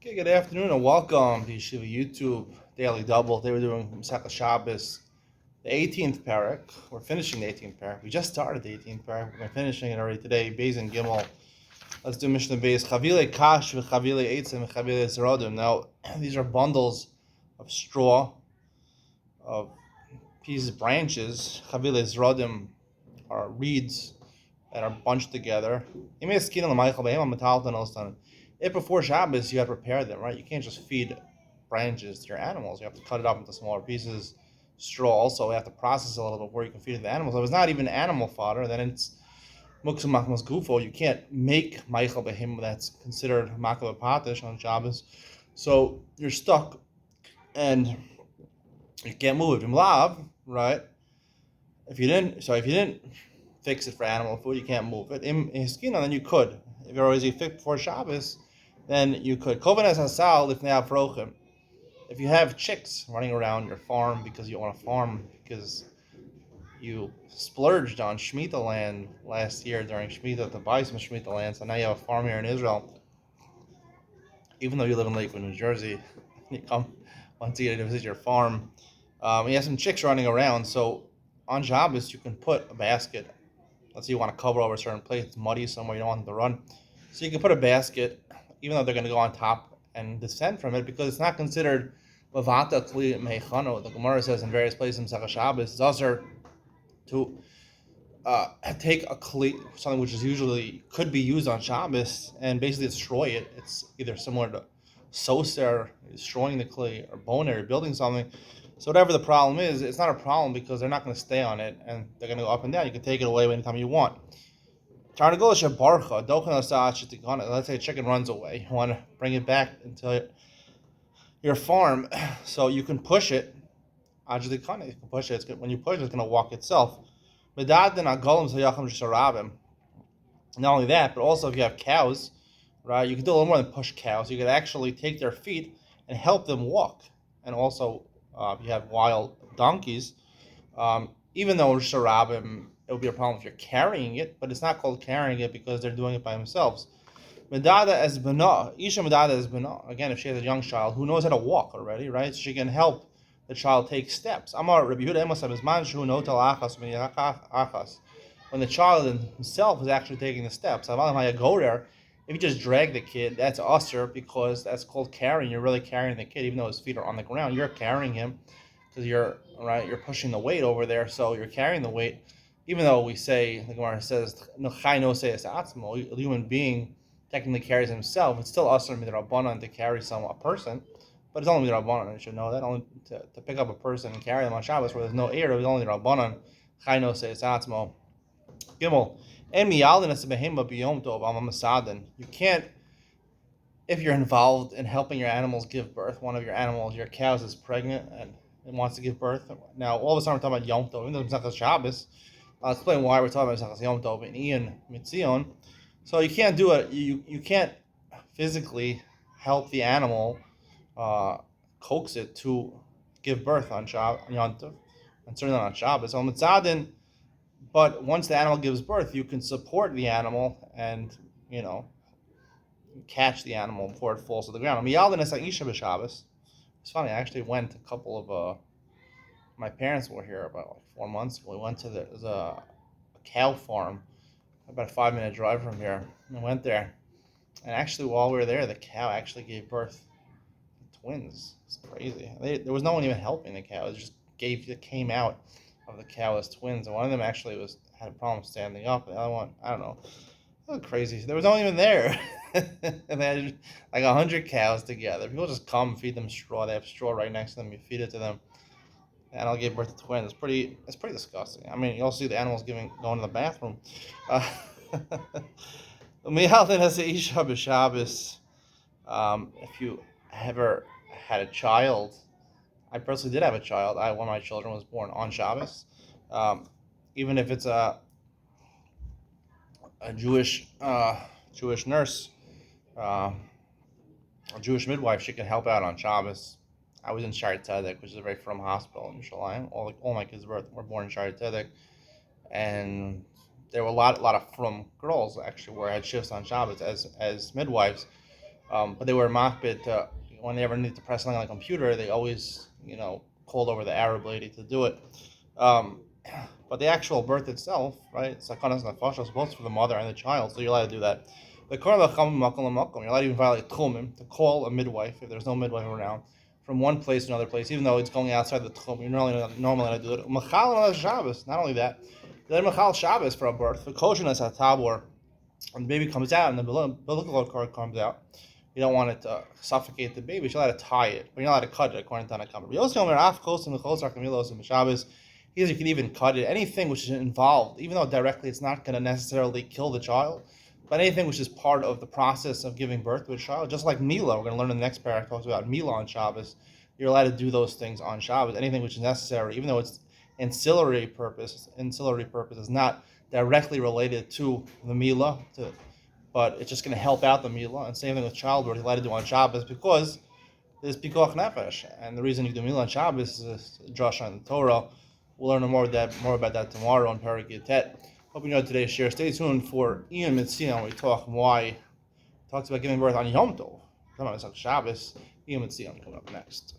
Okay, good afternoon and welcome to Yeshiva YouTube Daily Double. They were doing Masechah Shabbos, the 18th parak. We're finishing the 18th parak. We just started the 18th parak. We're finishing it already today. Beis and Gimel. Let's do Mishnah Beis. Chavile Kash v'Chavile Eitzim v'Chavile Zerodim. Now, these are bundles of straw, of pieces, branches. Chavile Zerodim are reeds that are bunched together. If before Shabbos you have to prepare them, right? You can't just feed branches to your animals. You have to cut it up into smaller pieces. Straw also, you have to process it a little bit before you can feed it to the animals. If it's not even animal fodder, then it's muksum makmas gufo. You can't make meichel behim that's considered makal patish on Shabbos. So you're stuck and you can't move it. Imlav, right? If you didn't fix it for animal food, you can't move it. In hiskina, then you could. If you're already fixed before Shabbos, then you could. If you have chicks running around your farm because you want to farm, because you splurged on Shemitah land last year during Shemitah to buy some Shemitah land, so now you have a farm here in Israel, even though you live in Lakewood, New Jersey, you come once a year to visit your farm, you have some chicks running around, so on Shabbos you can put a basket. Let's say you want to cover over a certain place, it's muddy somewhere, you don't want them to run. So you can put a basket, even though they're going to go on top and descend from it, because it's not considered Lavata Kli Meichano. The Gemara says in various places in Masechah Shabbos, it's also to take a Kli, something which is usually could be used on Shabbos, and basically destroy it. It's either similar to Soser, destroying the Kli, or Boner, building something. So whatever the problem is, it's not a problem because they're not going to stay on it and they're going to go up and down. You can take it away anytime you want. Let's say a chicken runs away. You want to bring it back into your farm, so you can push it. You can push it. When you push it, it's going to walk itself. Not only that, but also if you have cows, right, you can do a little more than push cows. You could actually take their feet and help them walk. And also, if you have wild donkeys, even though Sharabim, it would be a problem if you're carrying it, but it's not called carrying it because they're doing it by themselves. Medada as bana, Isha medada as bana. Again, if she has a young child who knows how to walk already, right, so she can help the child take steps. Amar Rabbi Yehuda Emasam is man shu no tal achas achas. When the child himself is actually taking the steps. If you just drag the kid, that's usher because that's called carrying. You're really carrying the kid, even though his feet are on the ground. You're carrying him because you're pushing the weight over there, so you're carrying the weight. Even though we say, the Gemara says, a human being technically carries himself, it's still usher midrabanan to carry a person, but it's only midrabanan. You should know that. Only to pick up a person and carry them on Shabbos where there's no air, it's only midrabanan. Chayno says atzmo. Gimel. You can't, if you're involved in helping your animals give birth, one of your animals, your cows, is pregnant and wants to give birth. Now, all of a sudden, we're talking about Yom Tov, even though it's not Shabbos. I'll explain why we're talking about Yom Tov and Ian Mitzion. So you can't do it. You can't physically help the animal coax it to give birth on Yom Tov, and certainly not on Shabbos. So Mitzadin. But once the animal gives birth, you can support the animal and, catch the animal before it falls to the ground. It's funny, I actually went, a couple of, my parents were here about 4 months ago. We went to there's a cow farm, about a 5-minute drive from here. And we went there. And actually, while we were there, the cow actually gave birth to twins. It's crazy. There was no one even helping the cow. It came out of the cow as twins, and one of them actually had a problem standing up, and the other one, I don't know, it was crazy. There was no one even there. And they had like 100 cows together. People just come feed them straw. They have straw right next to them. You feed it to them. The animal gave birth to twins. It's pretty disgusting. I mean, you'll see the animals going to the bathroom. If you ever had a child, I personally did have a child. One of my children was born on Shabbos. Even if it's a Jewish nurse, a Jewish midwife, she can help out on Shabbos. I was in Shari Tzedek, which is a very frum hospital in Yerushalayim. All my kids were born in Shari Tzedek, and there were a lot of frum girls actually where I had shifts on Shabbos as midwives. But they were makbid when they ever needed to press something on a computer, they always, called over the Arab lady to do it. Um, but the actual birth itself, right? Sakanas nefashos is both for the mother and the child, so you're allowed to do that. The You're allowed to even violate tchumim to call a midwife if there's no midwife around from one place to another place, even though it's going outside the tchum. You're normally allowed to do it. Machal on Shabbos. Not only that, then machal Shabbos for a birth. The kosher is a tabor, when the baby comes out and the umbilical cord comes out. You don't want it to suffocate the baby. You're allowed to tie it, but you're not allowed to cut it according to Tanakh. He says you can even cut it. Anything which is involved, even though directly it's not going to necessarily kill the child, but anything which is part of the process of giving birth to a child, just like Mila, we're going to learn in the next paragraph, talks about Mila on Shabbos. You're allowed to do those things on Shabbos. Anything which is necessary, even though it's ancillary purpose is not directly related to the Mila, but it's just going to help out the Mila. And same thing with childbirth, you're allowed to do on Shabbos because there's Pikuach Nefesh. And the reason you do Mila on Shabbos is a drush on the Torah. We'll learn more about that tomorrow on Perek Yutet. Hope you know today's share. Stay tuned for Ian Mitzion. We talks about giving birth on Yom Tov. Talking about Shabbos. Ian Mitzion coming up next.